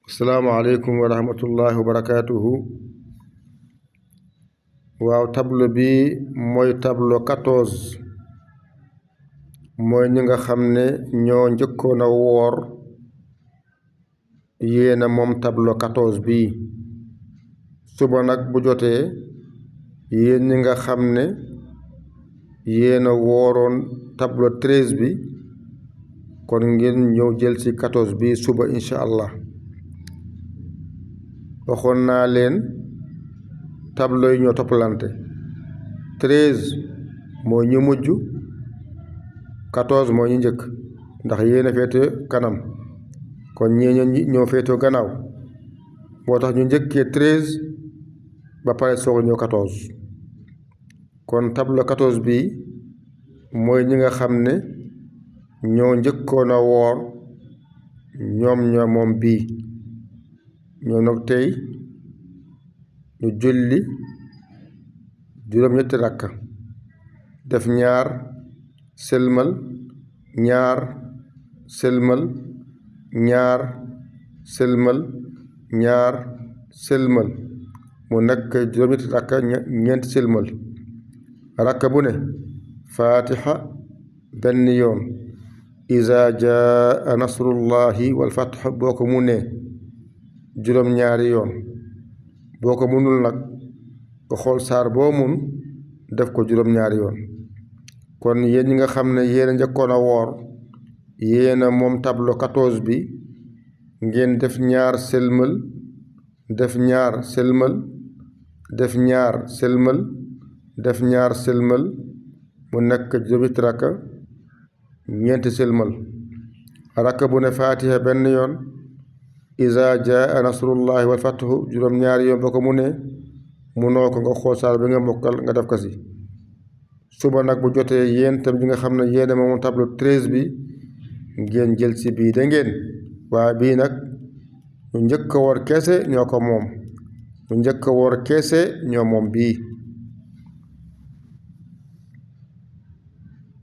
asalaamaaleykum wa rahmatullahi wa barakaatuhu. waaw tableau bi mooy tableau 14 mooy ñi nga xam ne ñoo njëkkoon a woor yéena moom tableau 14 bi suba nag bu jotee yéen ñi nga xam ne yéena wooroon tableau 13 bi kon ngeen ñëw jël ci 14 bi suba incha allah. waxoon naa leen tableau yi ñoo toppalante 13 mooy ñu mujj 14 mooy ñu njëkk ndax yéen a féete kanam kon ñee ñoo féetoo gannaaw moo tax ñu njëkkee 13 ba pare soog ñëw 14 kon tableau 14 bi mooy ñi nga xam ne ñoo njëkkoon a woor ñoom ñoo moom bii ñoo nag tey ñu julli juróom-ñetti rakka def ñaar sëlmal ñaar sëlmal ñaar sëlmal ñaar sëlmal mu nekk juróom-ñetti rakka ñeenti sëlmal rakka bu ne fatiha benn yoon iza jaa nasrullahi wal fath boo ko mu ne juróom-ñaari yoon boo ko mënul nag nga xool saar boo mun def ko juróom-ñaari yoon. kon yéen ñi nga xam ne yéen a njëkkoon a woor yéena moom tableau 14 bi ngeen def ñaar sëlmal def ñaar sëlmal def ñaar sëlmal def ñaar sëlmal mu nekk juróom-ñetti rakka ñeenti sëlmal rakka bu ne faatiha benn yoon iza jaa nasrullahi wal fathu juróom-ñaari yoon boo ko mu ne munoo ko nga xool saar bi nga mokkal nga def ko si. suba nag bu jotee yéen tam ñi nga xam ne yéen moom tableau 13 bi ngeen jël si bii da ngeen waaye bii nag ñu njëkk a woor keese ñoo ko moom ñu njëkk a woor keese ñoo moom bii